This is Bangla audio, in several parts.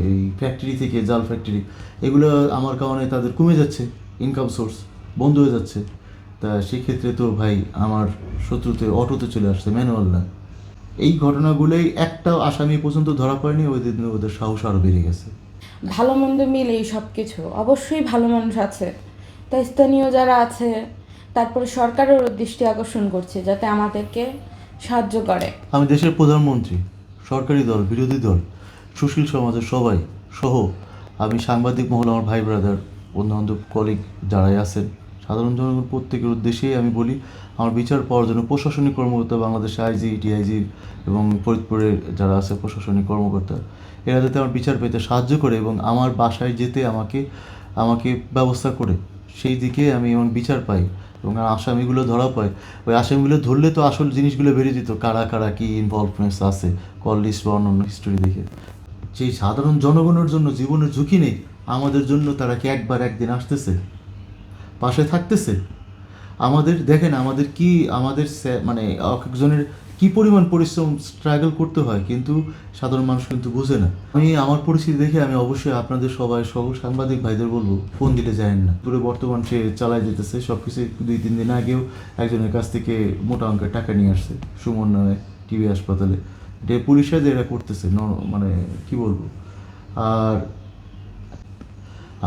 এই ফ্যাক্টরি থেকে জাল ফ্যাক্টরি এগুলো আমার কারণে তাদের কমে যাচ্ছে, ইনকাম সোর্স বন্ধ হয়ে যাচ্ছে। তা সেক্ষেত্রে তো ভাই আমার শত্রুতে অটোতে চলে আসছে, ম্যানুয়াল না। এই ঘটনাগুলোই একটা আসামি পর্যন্ত ধরা পড়েনি, ওই দিন ওদের সাহস আরও বেড়ে গেছে। ভালো মন্দ মিলেই সব কিছু, অবশ্যই ভালো মানুষ আছে, তাই স্থানীয় যারা আছে তারপরে সরকারেরও দৃষ্টি আকর্ষণ করছে যাতে আমাদেরকে সাহায্য করে। আমি দেশের প্রধানমন্ত্রী, সরকারি দল, বিরোধী দল, সুশীল সমাজের সবাই সহ আমি সাংবাদিক মহল, আমার ভাই ব্রাদার, বন্ধুবান্ধব, কলিগ যারাই আছেন, সাধারণ জনগণ প্রত্যেকের উদ্দেশ্যেই আমি বলি আমার বিচার পাওয়ার জন্য প্রশাসনিক কর্মকর্তা, বাংলাদেশে আইজি, টিআইজি এবং ফরিদপুরে যারা আছে প্রশাসনিক কর্মকর্তা, এরা যাতে আমার বিচার পেতে সাহায্য করে এবং আমার বাসায় যেতে আমাকে আমাকে ব্যবস্থা করে সেই দিকে আমি এমন বিচার পাই এবং আসামিগুলো ধরা পায়। ওই আসামিগুলো ধরলে তো আসল জিনিসগুলো বেরিয়ে যেত, কারা কারা কী ইনভলভমেন্টস আছে, কল লিস্ট বা অন্যান্য হিস্টোরি দেখে। যেই সাধারণ জনগণের জন্য জীবনের ঝুঁকি নেই, আমাদের জন্য তারা কি একবার একদিন আসতেছে, পাশে থাকতেছে? আমাদের দেখেন আমাদের কি আমাদের মানে একজনের কি পরিমাণ পরিশ্রম স্ট্রাগল করতে হয়, কিন্তু সাধারণ মানুষ কিন্তু বুঝে না। আমি আমার পরিস্থিতি দেখে আমি অবশ্যই আপনাদের সবাই সকল সাংবাদিক ভাইদের বলবো ফোন দিলে যায়েন না। পুরো বর্তমান সে চালাই যেতেছে সব কিছু। 2-3 দিন আগেও একজনের কাছ থেকে মোটা অঙ্কের টাকা নিয়ে আসছে সুমন নামে, টিবি হাসপাতালে। এটা পুলিশরা যে এরা করতেছে মানে কি বলবো। আর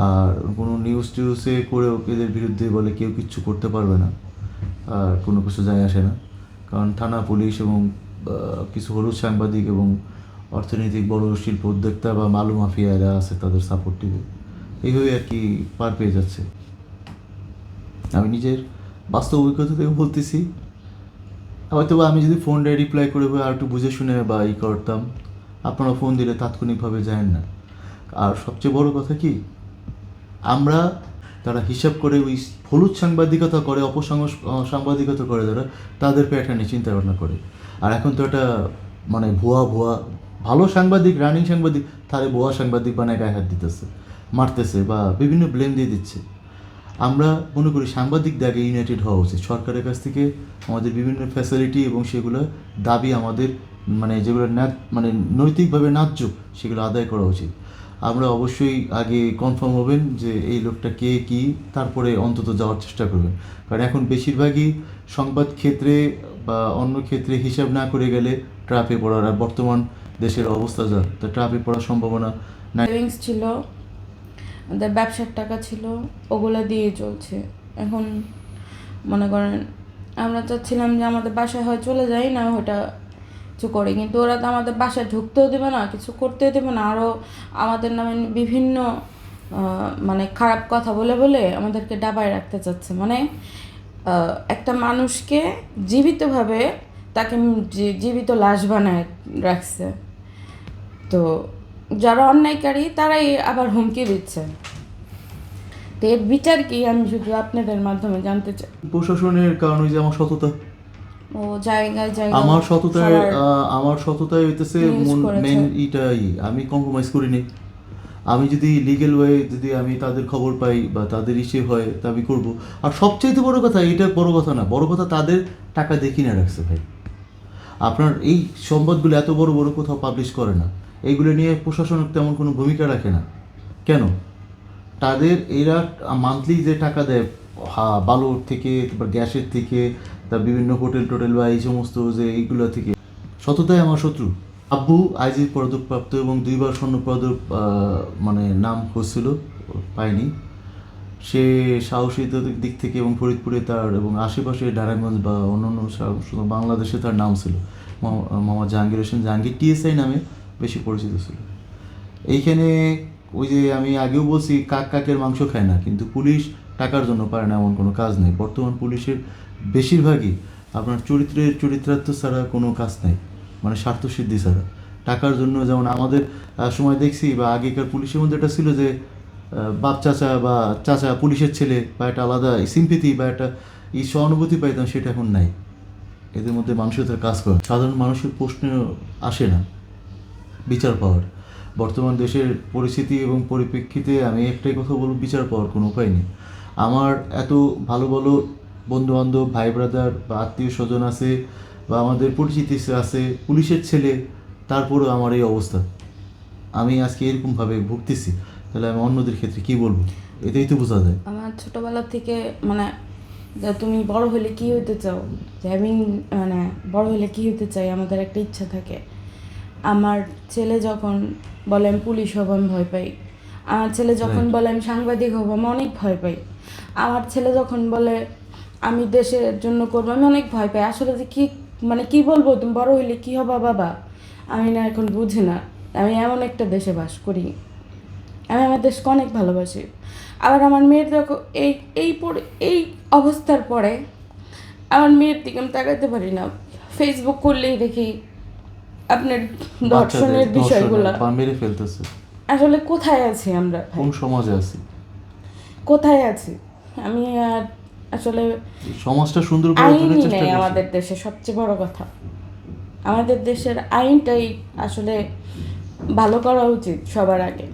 আর কোনো নিউজ টিউজে করেও এদের বিরুদ্ধে বলে কেউ কিচ্ছু করতে পারবে না, আর কোনো কিছু যায় আসে না। কারণ থানা পুলিশ এবং কিছু হলুদ সাংবাদিক এবং অর্থনৈতিক বড় শিল্প উদ্যোক্তা বা মালু মাফিয়া এরা আছে, তাদের সাপোর্ট টিভি এইভাবে আর কি পার পেয়ে যাচ্ছে। আমি নিজের বাস্তব অভিজ্ঞতা থেকে বলতেছি। হয়তো আমি যদি ফোনটা রিপ্লাই করে আর একটু বুঝে শুনে বা করতাম, আপনারা ফোন দিলে তাৎক্ষণিকভাবে যায় না। আর সবচেয়ে বড় কথা কি, আমরা তারা হিসাব করে ওই হলুদ সাংবাদিকতা করে, সাংবাদিকতা করে যারা, তাদের প্যাটার্নে চিন্তা ভাবনা করে। আর এখন তো এটা মানে ভুয়া ভুয়া ভালো সাংবাদিক, রানিং সাংবাদিক তারে ভুয়া সাংবাদিক বানায় গায়ে হাত দিতেছে, মারতেছে বা বিভিন্ন ব্লেম দিয়ে দিচ্ছে। আমরা মনে করি সাংবাদিকদের আগে ইউনাইটেড হওয়া উচিত। সরকারের কাছ থেকে আমাদের বিভিন্ন ফ্যাসিলিটি এবং সেগুলো দাবি আমাদের মানে যেগুলো মানে নৈতিকভাবে ন্যায্য সেগুলো আদায় করা উচিত। আমরা অবশ্যই আগে কনফার্ম হবেন যে এই লোকটা কে কী, তারপরে অন্তত যাওয়ার চেষ্টা করবেন। কারণ এখন বেশিরভাগই সংবাদ ক্ষেত্রে বা অন্য ক্ষেত্রে হিসাব না করে গেলে ট্রাফে পড়ার, আর বর্তমান দেশের অবস্থা যা, তা ট্রাফে পড়ার সম্ভাবনা নাই। সেভিংস ছিল, আমাদের ব্যবসার টাকা ছিল, ওগুলো দিয়ে চলছে। এখন মনে করেন আমরা চাচ্ছিলাম যে আমাদের বাসায় হয় চলে যাই, না ওটা কিছু করি, কিন্তু ওরা তো আমাদের বাসায় ঢুকতেও দেবে না, কিছু করতেও দেবে না, আরও আমাদের নামে বিভিন্ন মানে খারাপ কথা বলে বলে আমাদেরকে ডাবায় রাখতে চাচ্ছে। মানে একটা মানুষকে জীবিতভাবে তাকে জীবিত লাশ বানায় রাখছে। তো যারা অন্যায়কারী তারাই আবার হুমকি দিচ্ছে। তো এর বিচার কি আমি শুধু আপনাদের মাধ্যমে জানতে চাই। প্রশাসনের কারণ ওই যে আমার সততা, ও জায়গায় জায়গায় আমার সততায় হইতেছে মেন ইটাই। আমি কম্প্রোমাইজ করিনি। আমি যদি লিগেল ওয়ে যদি আমি তাদের খবর পাই বা তাদের ইসে হয় তা আমি করবো। আর সবচাইতে বড় কথা, এটা বড় কথা না, বড় কথা তাদের টাকা দিয়ে কিনে রাখছে ভাই। আপনার এই সংবাদগুলো এত বড় বড় কোথাও পাবলিশ করে না, এইগুলো নিয়ে প্রশাসন তেমন কোনো ভূমিকা রাখে না। কেন? তাদের এরা মান্থলি যে টাকা দেয় বালুর থেকে, তারপর গ্যাসের থেকে, তার বিভিন্ন হোটেল টোটেল বা এই সমস্ত যে এইগুলো থেকে। সততাই আমার শত্রু। আব্বু আইজি পদকপ্রাপ্ত এবং 2বার স্বর্ণ পদক মানে নাম হচ্ছিল, পায়নি। সে সাহসিকতার দিক থেকে এবং ফরিদপুরে তার এবং আশেপাশে নারায়ণগঞ্জ বা অন্যান্য বাংলাদেশে তার নাম ছিল। মোহাম্মদ জাহাঙ্গীর হোসেন, জাহাঙ্গীর টিএসআই নামে বেশি পরিচিত ছিল। এইখানে ওই যে আমি আগেও বলছি কাকের মাংস খায় না, কিন্তু পুলিশ টাকার জন্য পারে না এমন কোনো কাজ নেই। বর্তমান পুলিশের বেশিরভাগই আপনার চরিত্রার্থ ছাড়া কোনো কাজ নেই, মানে স্বার্থসিদ্ধি ছাড়া। টাকার জন্য, যেমন আমাদের সময় দেখছি বা আগেকার পুলিশের মধ্যে এটা ছিল যে বাপ চাচা বা চাচা পুলিশের ছেলে বা একটা আলাদা সিম্পিতি বা একটা সহানুভূতি পাইতাম, সেটা এখন নাই। এদের মধ্যে মানুষের তার কাজ করে, সাধারণ মানুষের প্রশ্ন আসে না বিচার পাওয়ার। বর্তমান দেশের পরিস্থিতি এবং পরিপ্রেক্ষিতে আমি একটাই কথা বলব, বিচার পাওয়ার কোনো উপায় নেই। আমার এত ভালো ভালো বন্ধুবান্ধব, ভাই ব্রাদার বা আত্মীয় স্বজন আছে বা আমাদের পরিচিতি আছে পুলিশের ছেলে, তারপরেও আমার এই অবস্থা। আমি আজকে এরকমভাবে ভুগতেছি, তাহলে আমি অন্যদের ক্ষেত্রে কি বলবো? এটাই তো বোঝা যায়। আমার ছোটবেলা থেকে মানে যে তুমি বড় হলে কি হতে চাও, যে আমি মানে বড় হলে কি হতে চাই, আমাদের একটা ইচ্ছা থাকে। আমার ছেলে যখন বলে আমি পুলিশ হব, আমি ভয় পাই। আমার ছেলে যখন Right. বলে আমি সাংবাদিক হব, আমি অনেক ভয় পাই। আমার ছেলে যখন বলে আমি দেশের জন্য করবো, আমি অনেক ভয় পাই। আসলে যে কি মানে কি বলবো, তুমি বড় হইলে কি হবা বাবা, আমি না এখন বুঝি না। আমি এমন একটা দেশে বাস করি, আমি আমার দেশকে অনেক ভালোবাসি। আবার আমার মেয়ের যখন এই অবস্থার পরে আমার মেয়ের দিকে আমি তাকাতে পারি না। ফেসবুক করলেই দেখি আপনার বাচ্চাদের ধর্ষণের বিষয়গুলো। বা মেরে ফেলতেছে। আসলে কোথায় আছি আমরা ভাই? কোন সমাজে আছি? কোথায় আছি? আমি আর আসলে এই সমাজটা সুন্দর করার জন্য আইনই চেষ্টা নেই করছি। আমাদের দেশে, সবচেয়ে বড় কথা। আমাদের দেশের আইনটাই আসলে ভালো করা উচিত সবার আগে।